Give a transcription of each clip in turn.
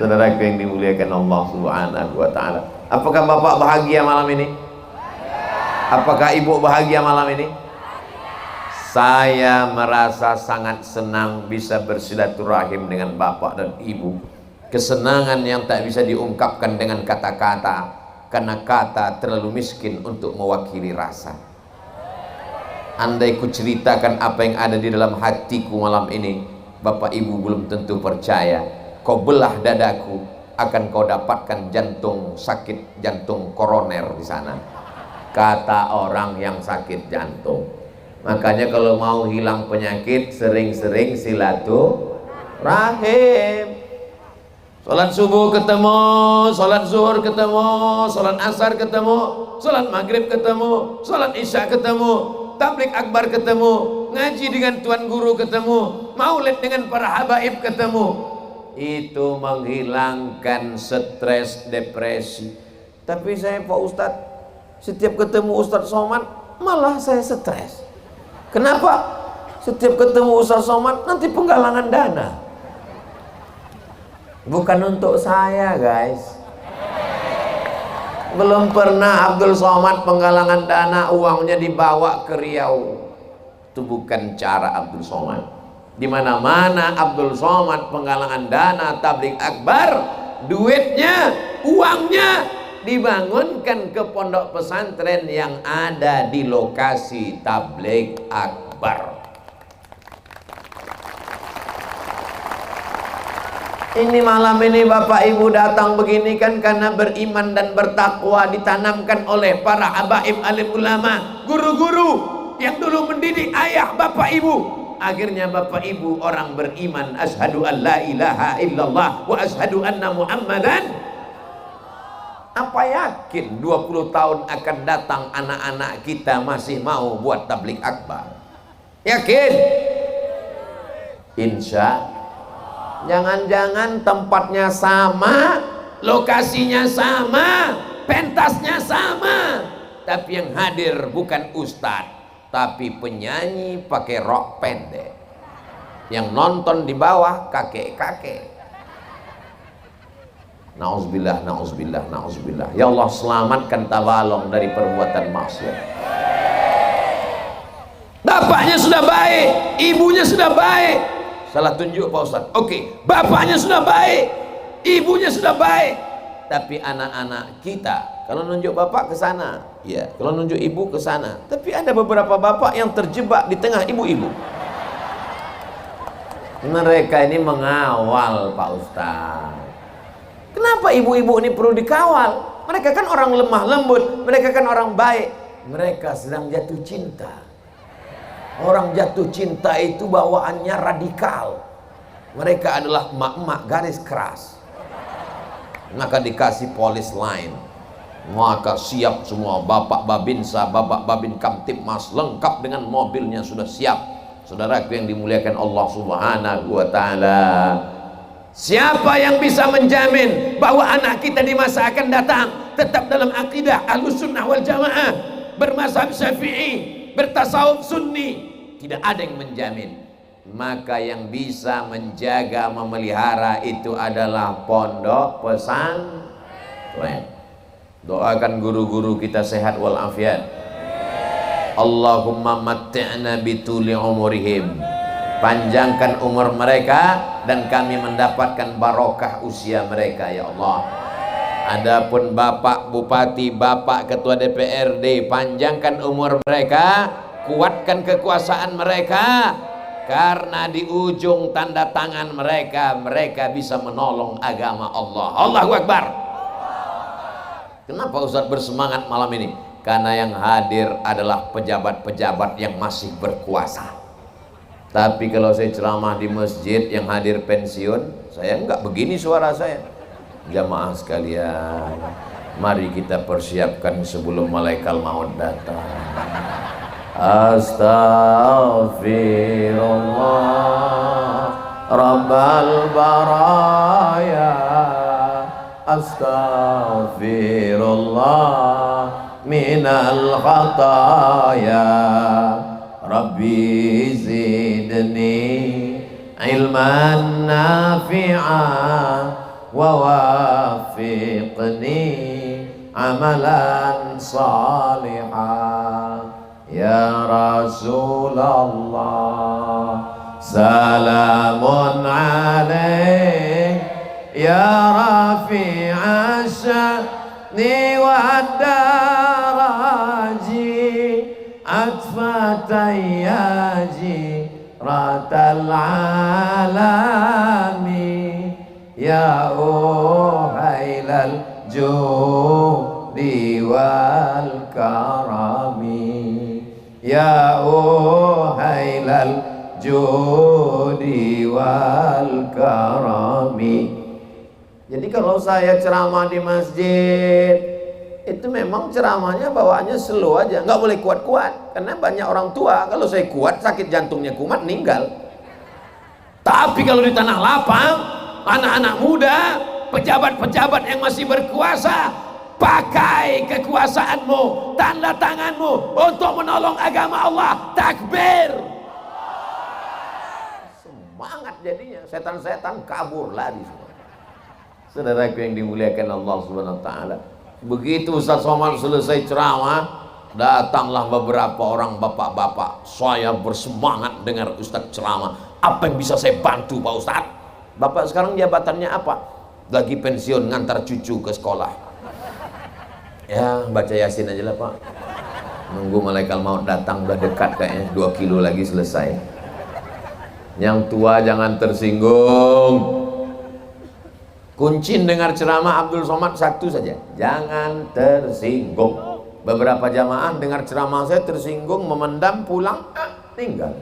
Saudaraku yang dimuliakan Allah Subhanahu wa ta'ala, apakah bapak bahagia malam ini? Apakah ibu bahagia malam ini? Saya merasa sangat senang bisa bersilaturahim dengan bapak dan ibu. Kesenangan yang tak bisa diungkapkan dengan kata-kata, karena kata terlalu miskin untuk mewakili rasa. Andai ku ceritakan apa yang ada di dalam hatiku malam ini, bapak ibu belum tentu percaya. Kau belah dadaku, akan kau dapatkan jantung sakit, jantung koroner di sana, kata orang yang sakit jantung. Makanya kalau mau hilang penyakit, sering-sering silaturahim. Salat subuh ketemu, salat zuhur ketemu, salat asar ketemu, salat maghrib ketemu, salat isya ketemu, tablik akbar ketemu, ngaji dengan tuan guru ketemu, maulid dengan para habaib ketemu. Itu menghilangkan stres, depresi. Tapi saya Pak Ustadz, setiap ketemu Ustadz Somad malah saya stres. Kenapa? Setiap ketemu Ustadz Somad nanti penggalangan dana. Bukan untuk saya guys. Belum pernah Abdul Somad penggalangan dana uangnya dibawa ke Riau. Itu bukan cara Abdul Somad. Di mana-mana Abdul Somad penggalangan dana tablik akbar, duitnya, uangnya dibangunkan ke pondok pesantren yang ada di lokasi tablik akbar. Ini malam ini bapak ibu datang begini kan karena beriman dan bertakwa ditanamkan oleh para habaib alim ulama, guru-guru yang dulu mendidik ayah bapak ibu. Akhirnya bapak ibu orang beriman, asyhadu an la ilaha illallah wa asyhadu anna muhammadan. Apa yakin 20 tahun akan datang anak-anak kita masih mau buat tablik akbar? Yakin? Insya. Jangan-jangan tempatnya sama, lokasinya sama, pentasnya sama, tapi yang hadir bukan ustadz, tapi penyanyi pakai rok pendek, yang nonton di bawah kakek-kakek. Nauzubillah, nauzubillah, nauzubillah. Ya Allah, selamatkan Tabalong dari perbuatan maksiat. Bapaknya sudah baik, ibunya sudah baik. Salah tunjuk Pak Ustaz. Oke, bapaknya sudah baik, ibunya sudah baik, tapi anak-anak kita, kalau nunjuk bapak ke sana, ya, kalau nunjuk ibu ke sana. Tapi ada beberapa bapak yang terjebak di tengah ibu-ibu. Mereka ini mengawal Pak Ustaz. Kenapa ibu-ibu ini perlu dikawal? Mereka kan orang lemah lembut, mereka kan orang baik. Mereka sedang jatuh cinta. Orang jatuh cinta itu bawaannya radikal. Mereka adalah emak-emak garis keras. Maka dikasih polis lain, maka siap semua. Bapak Babinsa, Bapak Babin Kamtipmas lengkap dengan mobilnya sudah siap. Saudaraku yang dimuliakan Allah Subhanahu wa ta'ala, siapa yang bisa menjamin bahwa anak kita di masa akan datang tetap dalam akidah Ahlus Sunnah wal Jamaah, bermazhab Syafi'i, bertasawuf Sunni? Tidak ada yang menjamin. Maka yang bisa menjaga, memelihara itu adalah pondok pesantren. Doakan guru-guru kita sehat walafiat. Allahumma matti'na bituli umurihim, panjangkan umur mereka dan kami mendapatkan barokah usia mereka ya Allah. Adapun Bapak Bupati, Bapak Ketua DPRD, panjangkan umur mereka, kuatkan kekuasaan mereka, karena di ujung tanda tangan mereka, mereka bisa menolong agama Allah. Allahu Akbar. Kenapa Ustaz bersemangat malam ini? Karena yang hadir adalah pejabat-pejabat yang masih berkuasa. Tapi kalau saya ceramah di masjid yang hadir pensiun, saya enggak begini suara saya. Jamaah sekalian, mari kita persiapkan sebelum malaikat maut datang. Astaghfirullah Rabbal baraya, astaghfirullah minal khataya, Rabbi zidni ilman nafi'a ووفقني عملا صالحا يا رسول الله سلام عليك يا رفيع الشأن والدرج أطفت يا جيرة العالم يا أهيل الجود والكرم يا أهيل الجود والكرم. Jadi kalau saya ceramah di masjid itu memang ceramahnya bawaannya slow aja, nggak boleh kuat-kuat karena banyak orang tua. Kalau saya kuat sakit jantungnya kumat meninggal. Tapi kalau di tanah lapang, anak-anak muda, pejabat-pejabat yang masih berkuasa, pakai kekuasaanmu, tanda tanganmu untuk menolong agama Allah. Takbir, semangat jadinya, setan-setan kabur lari semua. Saudaraku yang dimuliakan Allah Subhanahu wa taala, begitu Ustaz Somad selesai ceramah, datanglah beberapa orang bapak-bapak. Saya bersemangat dengar Ustaz ceramah. Apa yang bisa saya bantu Pak Ustaz? Bapak sekarang jabatannya apa? Lagi pensiun, ngantar cucu ke sekolah. Ya baca Yasin aja lah Pak, nunggu malaikat maut datang, udah dekat kayaknya, 2 kilo lagi selesai. Yang tua jangan tersinggung. Kunci dengar ceramah Abdul Somad satu saja, jangan tersinggung. Beberapa jamaah dengar ceramah saya tersinggung, memendam, pulang, tinggal.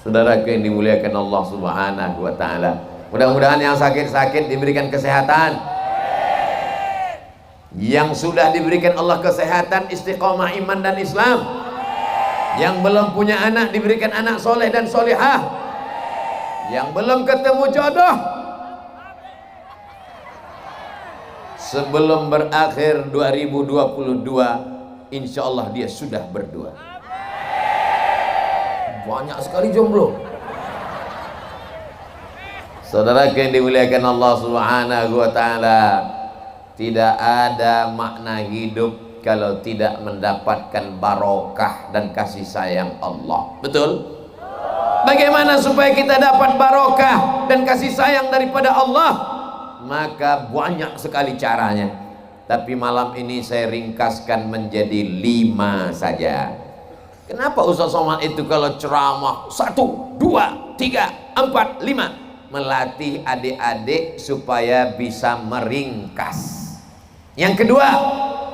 Saudara yang dimuliakan Allah Subhanahu wa taala, mudah-mudahan yang sakit-sakit diberikan kesehatan. Yang sudah diberikan Allah kesehatan, istiqomah iman dan Islam. Yang belum punya anak diberikan anak soleh dan solehah. Yang belum ketemu jodoh, sebelum berakhir 2022 insya Allah dia sudah berdua. Banyak sekali jomblo. Saudara yang dimuliakan Allah Subhanahu wa taala, tidak ada makna hidup kalau tidak mendapatkan barokah dan kasih sayang Allah. Betul? Bagaimana supaya kita dapat barokah dan kasih sayang daripada Allah? Maka banyak sekali caranya, tapi malam ini saya ringkaskan menjadi 5 saja. Kenapa Ustaz Somad itu kalau ceramah 1, 2, 3, 4, 5 melatih adik-adik supaya bisa meringkas. Yang kedua,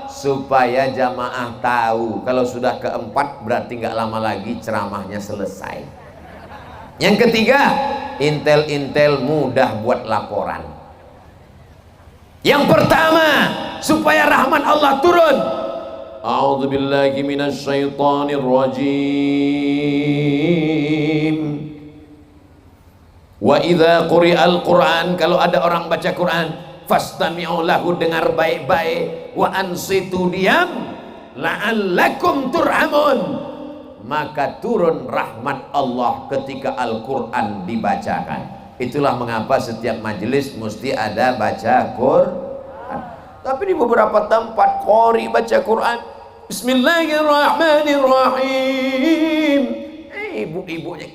supaya jamaah tahu kalau sudah keempat berarti nggak lama lagi ceramahnya selesai. Yang ketiga, intel-intel mudah buat laporan. Yang pertama, supaya rahmat Allah turun. A'udzubillahi minasyaitonir rajim. Wa idza quri'al Qur'an, kalau ada orang baca Quran, fastami'u lahu, dengar baik-baik, wa ansitu, diam, la'allakum turhamun, maka turun rahmat Allah ketika Al-Quran dibacakan. Itulah mengapa setiap majelis mesti ada baca Quran. Tapi di beberapa tempat qori baca Quran, Bismillahirrahmanirrahim, ibu-ibunya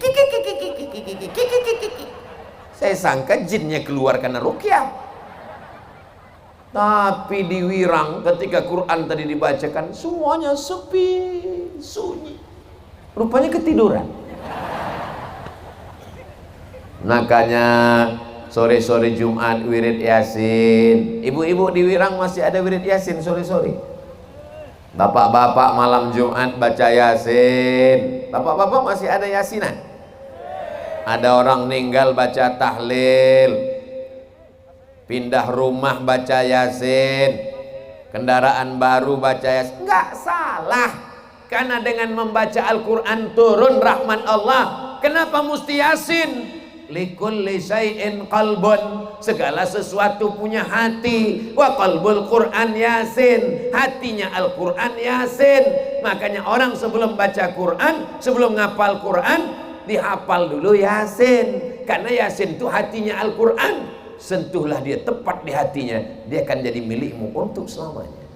saya sangka jinnya keluar karena ruqyah. Tapi di Wirang ketika Quran tadi dibacakan, semuanya sepi, sunyi, rupanya ketiduran. Makanya sore-sore Jumat wirid Yasin. Ibu-ibu di Wirang masih ada wirid Yasin sore-sore. Bapak-bapak malam Jumat baca Yasin. Bapak-bapak masih ada Yasinan. Ada orang meninggal baca tahlil, pindah rumah baca Yasin, kendaraan baru baca Yasin. Enggak salah, karena dengan membaca Al-Quran turun rahmat Allah. Kenapa mesti Yasin? Likulli syai'in qalbun, segala sesuatu punya hati. Wa qalbul Quran Yasin, hatinya Al-Quran Yasin. Makanya orang sebelum baca Quran, sebelum ngapal Quran, dihafal dulu Yasin, karena Yasin itu hatinya Al-Quran. sentuhlah dia tepat di hatinya, dia akan jadi milikmu untuk selamanya.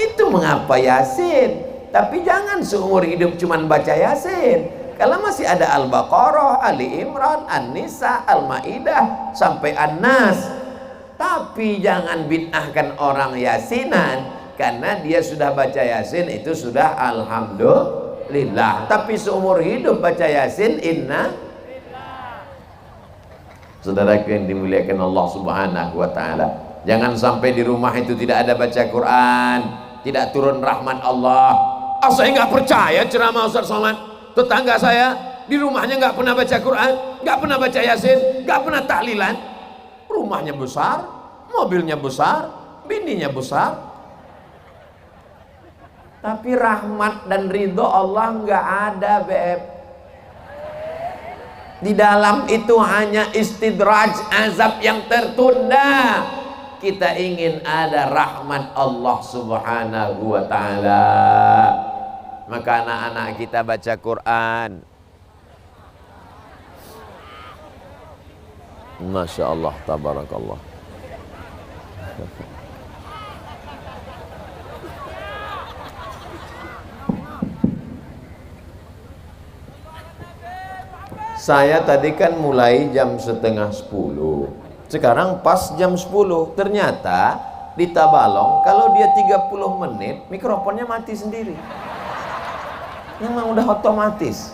Itu mengapa Yasin. Tapi jangan seumur hidup cuman baca Yasin. Kalau masih ada Al-Baqarah, Ali Imran, An-Nisa, Al-Maidah sampai An-Nas. Tapi jangan bid'ahkan orang Yasinan, karena dia sudah baca Yasin itu sudah alhamdulillah. Tapi seumur hidup baca Yasin, inna. Saudaraku yang dimuliakan Allah Subhanahu wa taala, jangan sampai di rumah itu tidak ada baca Quran, tidak turun rahmat Allah. Saya nggak percaya ceramah Ustaz Somad. Tetangga saya di rumahnya nggak pernah baca Quran, nggak pernah baca Yasin, nggak pernah tahlilan. Rumahnya besar, mobilnya besar, bininya besar, tapi rahmat dan ridho Allah nggak ada, Beb. Di dalam itu hanya istidraj, azab yang tertunda. Kita ingin ada rahmat Allah Subhanahu wa ta'ala. Maka anak-anak kita baca Quran. Masya Allah, tabarakallah. Saya tadi kan mulai jam setengah 10. Sekarang pas jam 10. Ternyata di Tabalong kalau dia 30 menit mikrofonnya mati sendiri. Memang udah otomatis.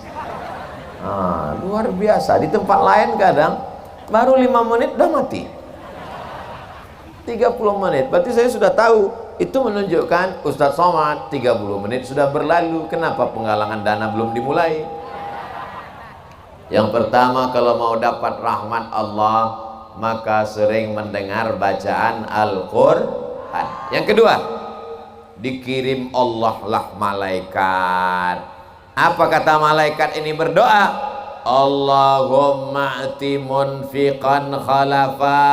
Luar biasa. Di tempat lain kadang baru 5 menit udah mati. 30 menit. Berarti saya sudah tahu. Itu menunjukkan Ustadz Somad 30 menit sudah berlalu. Kenapa penggalangan dana belum dimulai? Yang pertama, kalau mau dapat rahmat Allah, maka sering mendengar bacaan Al-Quran. Yang kedua, dikirim Allah lah malaikat. Apa kata malaikat ini berdoa? Allahumma ati munfiqan khalafa.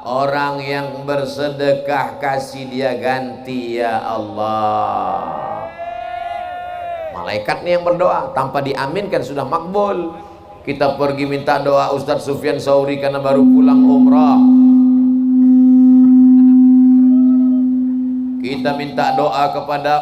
Orang yang bersedekah kasih dia ganti ya Allah. Malaikat nih yang berdoa, tanpa diaminkan sudah makbul. Kita pergi minta doa Ustadz Sufyan Sauri karena baru pulang umrah. Kita minta doa kepada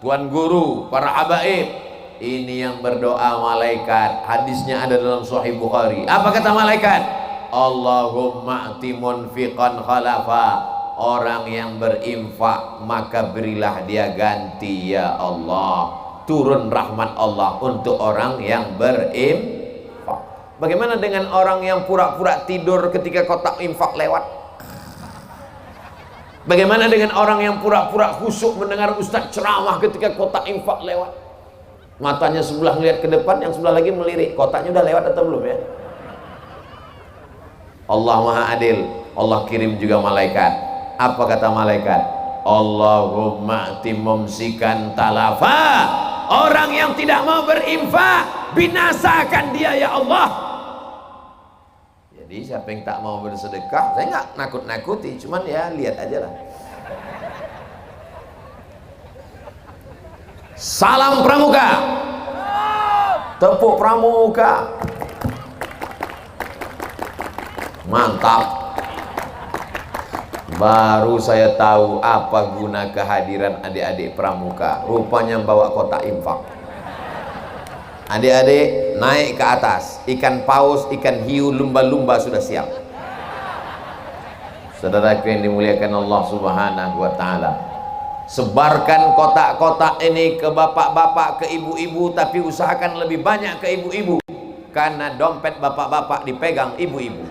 Tuan Guru, para habaib. Ini yang berdoa malaikat. Hadisnya ada dalam Sahih Bukhari. Apa kata malaikat? Allahumma ati munfiqan khalafa. Orang yang berinfak maka berilah dia ganti ya Allah. Turun rahmat Allah untuk orang yang berinfak. Bagaimana dengan orang yang pura-pura tidur ketika kotak infak lewat? Bagaimana dengan orang yang pura-pura khusyuk mendengar ustaz ceramah ketika kotak infak lewat? Matanya sebelah melihat ke depan, yang sebelah lagi melirik. Kotaknya udah lewat atau belum ya? Allah Maha Adil. Allah kirim juga malaikat. Apa kata malaikat? Allahumma ati mumsikan talafa. Orang yang tidak mau berinfak, binasakan dia ya Allah. Jadi siapa yang tak mau bersedekah, saya nggak nakut-nakuti, cuman ya lihat aja lah. Salam Pramuka. Tepuk Pramuka. Mantap. Baru saya tahu apa guna kehadiran adik-adik Pramuka. Rupanya bawa kotak infak. Adik-adik naik ke atas. Ikan paus, ikan hiu, lumba-lumba sudah siap. Saudaraku yang dimuliakan Allah Subhanahu wa ta'ala, sebarkan kotak-kotak ini ke bapak-bapak, ke ibu-ibu. Tapi usahakan lebih banyak ke ibu-ibu, karena dompet bapak-bapak dipegang ibu-ibu.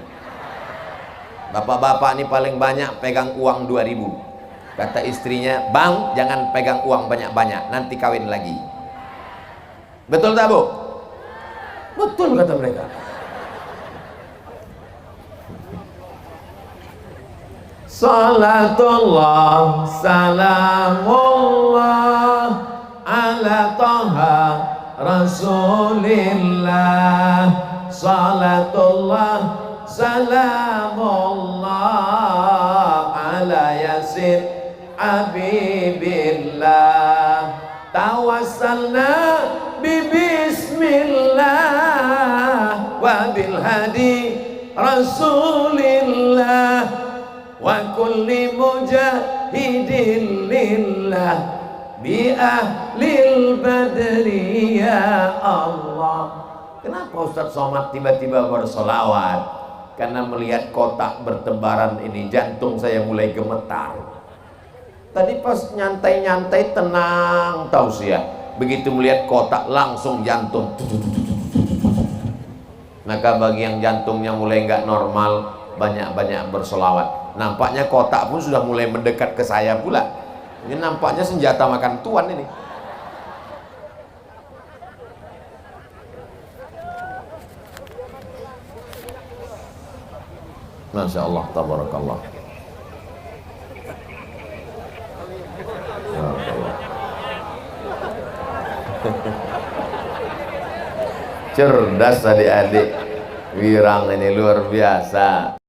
Bapak-bapak ini paling banyak pegang uang 2.000. Kata istrinya, bang jangan pegang uang banyak-banyak, nanti kawin lagi. Betul tak bu? Betul kata mereka. Salatullah salamullah ala taha rasulillah. Salatullah salamullah ala yasin habibillah. Tawassalna bi bismillah wa bil hadi rasulillah wa kulli mujahidin lillah bi ahlil badri ya Allah. Kenapa Ustaz Somad tiba-tiba bersolawat? Karena melihat kotak bertebaran ini jantung saya mulai gemetar. Tadi pas nyantai-nyantai tenang tausiah, begitu melihat kotak langsung jantung. Maka bagi yang jantungnya mulai nggak normal, banyak-banyak bersolawat. Nampaknya kotak pun sudah mulai mendekat ke saya pula. Ini nampaknya senjata makan tuan ini. Masya Allah, tabarakallah. Cerdas adik-adik, Wirang ini luar biasa.